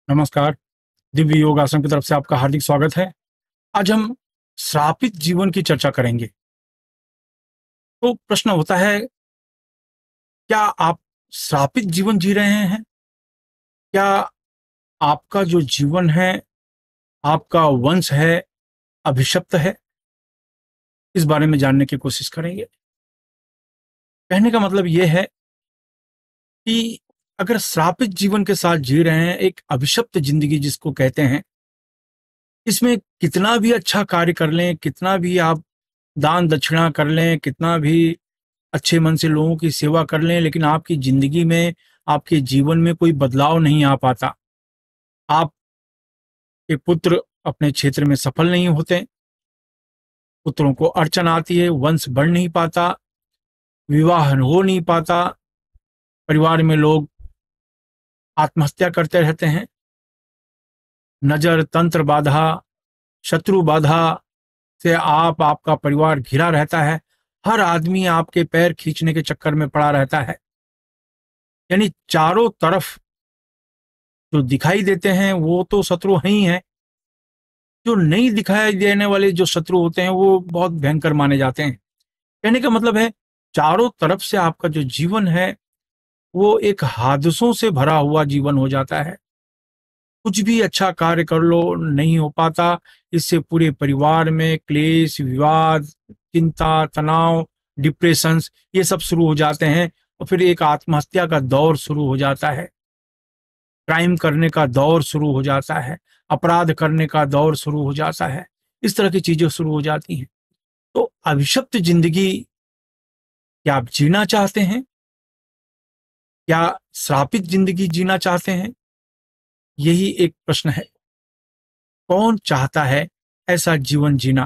नमस्कार। दिव्य योग आश्रम की तरफ से आपका हार्दिक स्वागत है। आज हम श्रापित जीवन की चर्चा करेंगे। तो प्रश्न होता है, क्या आप श्रापित जीवन जी रहे हैं? क्या आपका जो जीवन है, आपका वंश है, अभिशप्त है? इस बारे में जानने की कोशिश करेंगे। कहने का मतलब ये है कि अगर श्रापित जीवन के साथ जी रहे हैं, एक अभिशप्त जिंदगी जिसको कहते हैं, इसमें कितना भी अच्छा कार्य कर लें, कितना भी आप दान दक्षिणा कर लें, कितना भी अच्छे मन से लोगों की सेवा कर लें, लेकिन आपकी जिंदगी में, आपके जीवन में कोई बदलाव नहीं आ पाता। आपके पुत्र अपने क्षेत्र में सफल नहीं होते, पुत्रों को अड़चन आती है, वंश बढ़ नहीं पाता, विवाह हो नहीं पाता, परिवार में लोग आत्महत्या करते रहते हैं, नजर तंत्र बाधा, शत्रु बाधा से आपका परिवार घिरा रहता है। हर आदमी आपके पैर खींचने के चक्कर में पड़ा रहता है। यानी चारों तरफ जो दिखाई देते हैं वो तो शत्रु ही हैं। जो नहीं दिखाई देने वाले जो शत्रु होते हैं वो बहुत भयंकर माने जाते हैं। कहने का मतलब है, चारों तरफ से आपका जो जीवन है वो एक हादसों से भरा हुआ जीवन हो जाता है। कुछ भी अच्छा कार्य कर लो, नहीं हो पाता। इससे पूरे परिवार में क्लेश, विवाद, चिंता, तनाव, डिप्रेशंस, ये सब शुरू हो जाते हैं और फिर एक आत्महत्या का दौर शुरू हो जाता है, क्राइम करने का दौर शुरू हो जाता है, अपराध करने का दौर शुरू हो जाता है। इस तरह की चीजें शुरू हो जाती हैं। तो अभिशप्त जिंदगी क्या आप जीना चाहते हैं? क्या श्रापित जिंदगी जीना चाहते हैं? यही एक प्रश्न है। कौन चाहता है ऐसा जीवन जीना?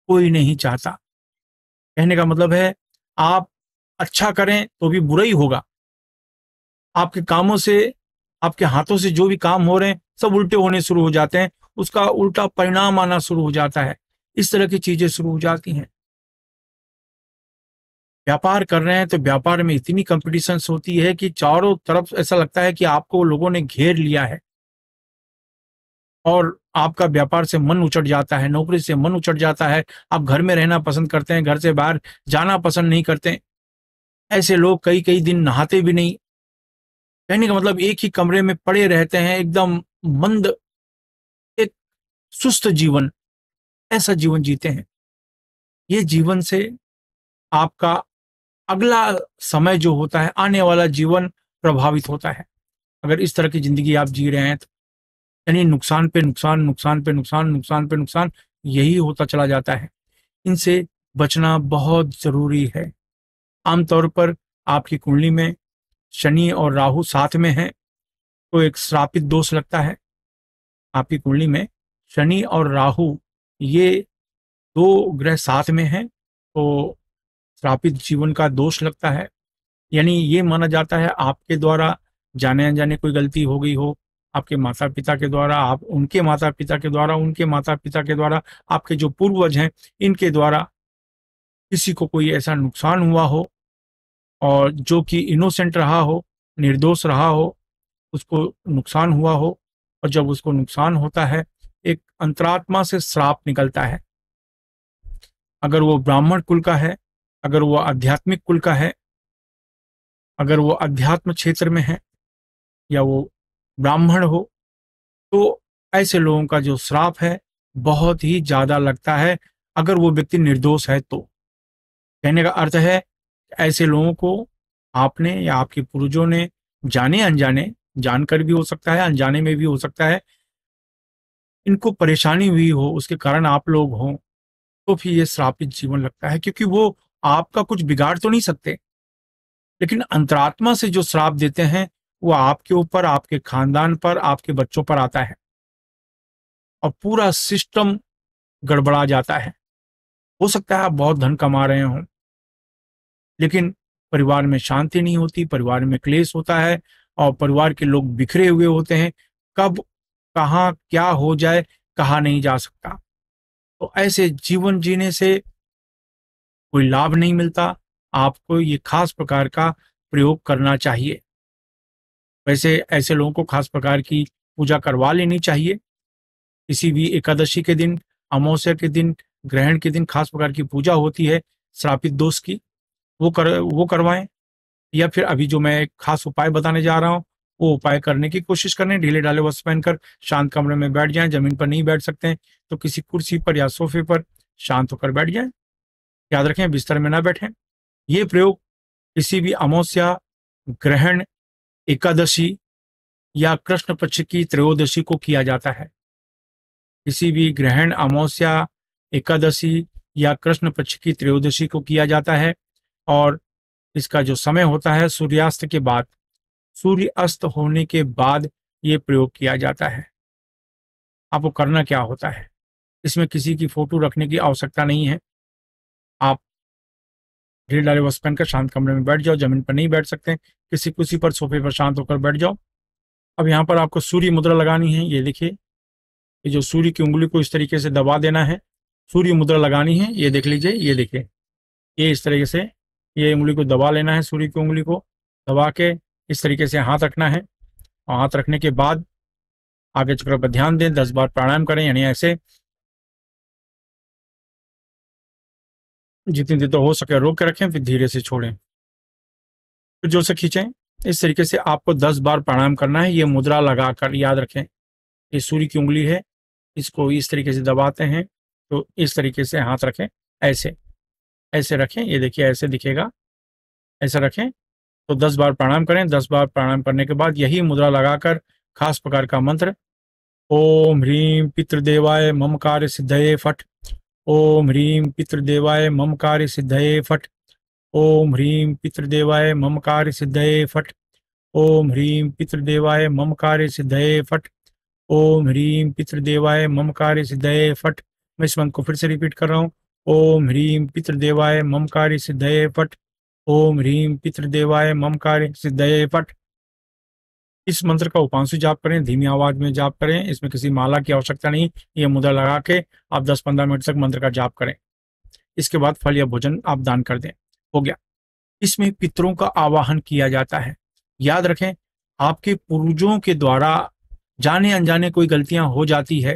कोई नहीं चाहता। कहने का मतलब है, आप अच्छा करें तो भी बुरा ही होगा। आपके कामों से, आपके हाथों से जो भी काम हो रहे हैं सब उल्टे होने शुरू हो जाते हैं, उसका उल्टा परिणाम आना शुरू हो जाता है। इस तरह की चीजें शुरू हो जाती हैं। व्यापार कर रहे हैं तो व्यापार में इतनी कंपटीशंस होती है कि चारों तरफ ऐसा लगता है कि आपको लोगों ने घेर लिया है और आपका व्यापार से मन उचट जाता है, नौकरी से मन उचट जाता है। आप घर में रहना पसंद करते हैं, घर से बाहर जाना पसंद नहीं करते। ऐसे लोग कई कई दिन नहाते भी नहीं। कहने का मतलब एक ही कमरे में पड़े रहते हैं, एकदम मंद, एक सुस्त जीवन, ऐसा जीवन जीते हैं। ये जीवन से आपका अगला समय जो होता है, आने वाला जीवन प्रभावित होता है। अगर इस तरह की जिंदगी आप जी रहे हैं तो यानी नुकसान पे नुकसान, नुकसान पे नुकसान, नुकसान पे नुकसान, यही होता चला जाता है। इनसे बचना बहुत जरूरी है। आमतौर पर आपकी कुंडली में शनि और राहु साथ में है तो एक श्रापित दोष लगता है। आपकी कुंडली में शनि और राहु, ये दो ग्रह साथ में हैं तो श्रापित जीवन का दोष लगता है। यानी ये माना जाता है आपके द्वारा जाने अनजाने कोई गलती हो गई हो, आपके माता पिता के द्वारा, आप उनके माता पिता के द्वारा, उनके माता पिता के द्वारा, आपके जो पूर्वज हैं इनके द्वारा किसी को कोई ऐसा नुकसान हुआ हो और जो कि इनोसेंट रहा हो, निर्दोष रहा हो, उसको नुकसान हुआ हो। और जब उसको नुकसान होता है, एक अंतरात्मा से श्राप निकलता है। अगर वो ब्राह्मण कुल का है, अगर वो आध्यात्मिक कुल का है, अगर वो अध्यात्म क्षेत्र में है, या वो ब्राह्मण हो, तो ऐसे लोगों का जो श्राप है बहुत ही ज्यादा लगता है, अगर वो व्यक्ति निर्दोष है तो। कहने का अर्थ है, ऐसे लोगों को आपने या आपके पूर्वजों ने जाने अनजाने, जानकर भी हो सकता है, अनजाने में भी हो सकता है, इनको परेशानी हुई हो, उसके कारण आप लोग हों, तो फिर ये श्रापित जीवन लगता है। क्योंकि वो आपका कुछ बिगाड़ तो नहीं सकते, लेकिन अंतरात्मा से जो श्राप देते हैं वो आपके ऊपर, आपके खानदान पर, आपके बच्चों पर आता है और पूरा सिस्टम गड़बड़ा जाता है। हो सकता है आप बहुत धन कमा रहे हों, लेकिन परिवार में शांति नहीं होती, परिवार में क्लेश होता है और परिवार के लोग बिखरे हुए होते हैं। कब कहाँ क्या हो जाए कहा नहीं जा सकता। तो ऐसे जीवन जीने से कोई लाभ नहीं मिलता। आपको ये खास प्रकार का प्रयोग करना चाहिए। वैसे ऐसे लोगों को खास प्रकार की पूजा करवा लेनी चाहिए। किसी भी एकादशी के दिन, अमावस्या के दिन, ग्रहण के दिन खास प्रकार की पूजा होती है श्रापित दोष की, वो करवाएं। या फिर अभी जो मैं एक खास उपाय बताने जा रहा हूँ वो उपाय करने की कोशिश करें। ढीले ढाले वस्त्र पहनकर शांत कमरे में बैठ जाएं। जमीन पर नहीं बैठ सकते हैं तो किसी कुर्सी पर या सोफे पर शांत होकर बैठ जाएं। याद रखें, बिस्तर में ना बैठें। ये प्रयोग किसी भी अमावस्या, ग्रहण, एकादशी या कृष्ण पक्ष की त्रयोदशी को किया जाता है। किसी भी ग्रहण, अमावस्या, एकादशी या कृष्ण पक्ष की त्रयोदशी को किया जाता है और इसका जो समय होता है सूर्यास्त के बाद, सूर्य अस्त होने के बाद ये प्रयोग किया जाता है। आपको करना क्या होता है, इसमें किसी की फोटो रखने की आवश्यकता नहीं है। आप ढीले ढाले वस्त्र पहनकर शांत कमरे में बैठ जाओ। जमीन पर नहीं बैठ सकते, किसी कुर्सी पर, सोफे पर शांत होकर बैठ जाओ। अब यहाँ पर आपको सूर्य मुद्रा लगानी है। ये देखिए, ये जो सूर्य की उंगली को इस तरीके से दबा देना है, सूर्य मुद्रा लगानी है। ये देख लीजिए, ये देखिए, ये इस तरीके से ये उंगली को दबा लेना है। सूर्य की उंगली को दबा के इस तरीके से हाथ रखना है और हाथ रखने के बाद आगे चक्र पर ध्यान दें। 10 बार प्राणायाम करें, यानी ऐसे जितनी देर तक हो सके रोक के रखें, फिर धीरे से छोड़ें, फिर जोर से खींचें। इस तरीके से आपको 10 बार प्राणायाम करना है। ये मुद्रा लगाकर, याद रखें, ये सूर्य की उंगली है, इसको इस तरीके से दबाते हैं तो इस तरीके से हाथ रखें, ऐसे ऐसे रखें। ये देखिए, ऐसे दिखेगा, ऐसा रखें। तो 10 बार प्राणायाम करें। 10 बार प्राणायाम करने के बाद यही मुद्रा लगाकर खास प्रकार का मंत्र, ओम ह्रीं पितृदेवाय मम कार्य सिद्धये फट, ओम ह्रीं पितृदेवाय मम कार्य सिद्धये फट, ओम ह्रीं पितृदेवाय मम कार्य सिद्धये फट, ओम ह्रीं पितृदेवाय मम कार्य सिद्धये फट, ओम ह्रीं पितृदेवाय मम कार्य सिद्धये फट। मैं इस मंत्र को फिर से रिपीट कर रहा हूँ, ओम ह्रीं पितृदेवाय मम कार्य सिद्धये फट, ओम ह्रीं पितृदेवाय मम कार्य सिद्धये फट। इस मंत्र का उपांशु जाप करें, धीमी आवाज में जाप करें। इसमें किसी माला की आवश्यकता नहीं। ये मुद्रा लगा के आप 10-15 मिनट तक मंत्र का जाप करें। इसके बाद फल या भोजन आप दान कर दें, हो गया। इसमें पितरों का आवाहन किया जाता है। याद रखें, आपके पूर्वजों के द्वारा जाने अनजाने कोई गलतियां हो जाती है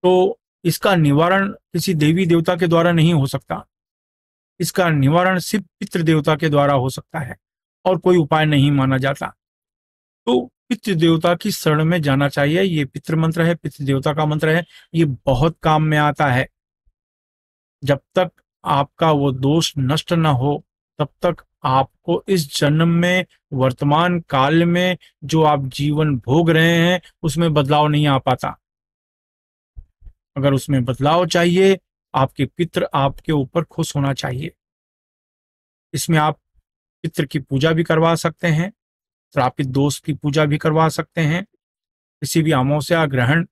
तो इसका निवारण किसी देवी देवता के द्वारा नहीं हो सकता। इसका निवारण सिर्फ पितृ देवता के द्वारा हो सकता है और कोई उपाय नहीं माना जाता। तो पितृ देवता की शरण में जाना चाहिए। ये पितृ मंत्र है, पितृ देवता का मंत्र है, ये बहुत काम में आता है। जब तक आपका वो दोष नष्ट न हो तब तक आपको इस जन्म में, वर्तमान काल में जो आप जीवन भोग रहे हैं उसमें बदलाव नहीं आ पाता। अगर उसमें बदलाव चाहिए, आपके पितृ आपके ऊपर खुश होना चाहिए। इसमें आप पितृ की पूजा भी करवा सकते हैं, श्रापित दोष की पूजा भी करवा सकते हैं। किसी भी अमावस्या, ग्रहण,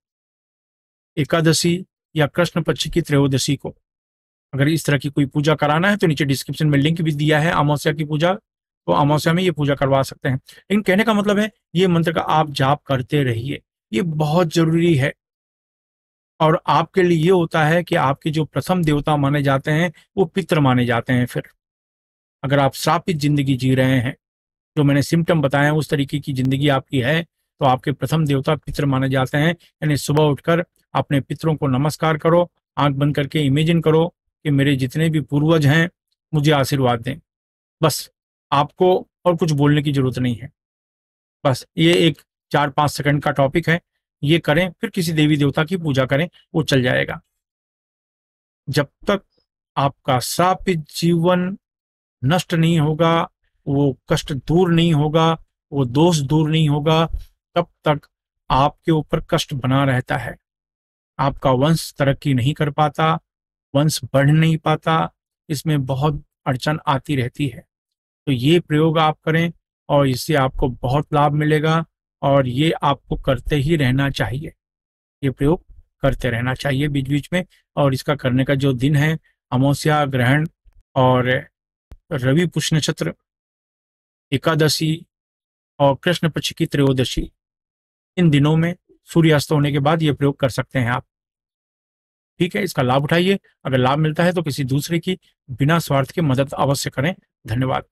एकादशी या कृष्ण पक्ष की त्रयोदशी को अगर इस तरह की कोई पूजा कराना है तो नीचे डिस्क्रिप्शन में लिंक भी दिया है अमावस्या की पूजा, तो अमावस्या में ये पूजा करवा सकते हैं। लेकिन कहने का मतलब है, ये मंत्र का आप जाप करते रहिए, ये बहुत जरूरी है। और आपके लिए ये होता है कि आपके जो प्रथम देवता माने जाते हैं वो पितृ माने जाते हैं। फिर अगर आप श्रापित जिंदगी जी रहे हैं, जो मैंने सिम्टम बताए हैं उस तरीके की जिंदगी आपकी है, तो आपके प्रथम देवता पितृ माने जाते हैं। यानी सुबह उठकर अपने पितरों को नमस्कार करो, आंख बंद करके इमेजिन करो कि मेरे जितने भी पूर्वज हैं मुझे आशीर्वाद दें। बस आपको और कुछ बोलने की जरूरत नहीं है। बस ये एक 4-5 सेकंड का टॉपिक है, ये करें, फिर किसी देवी देवता की पूजा करें, वो चल जाएगा। जब तक आपका श्रापित जीवन नष्ट नहीं होगा, वो कष्ट दूर नहीं होगा, वो दोष दूर नहीं होगा, तब तक आपके ऊपर कष्ट बना रहता है। आपका वंश तरक्की नहीं कर पाता, वंश बढ़ नहीं पाता, इसमें बहुत अड़चन आती रहती है। तो ये प्रयोग आप करें और इससे आपको बहुत लाभ मिलेगा और ये आपको करते ही रहना चाहिए। ये प्रयोग करते रहना चाहिए बीच बीच में। और इसका करने का जो दिन है, अमावस्या, ग्रहण और रवि पुष्य नक्षत्र, एकादशी और कृष्ण पक्ष की त्रयोदशी, इन दिनों में सूर्यास्त होने के बाद ये प्रयोग कर सकते हैं आप। ठीक है, इसका लाभ उठाइए। अगर लाभ मिलता है तो किसी दूसरे की बिना स्वार्थ के मदद अवश्य करें। धन्यवाद।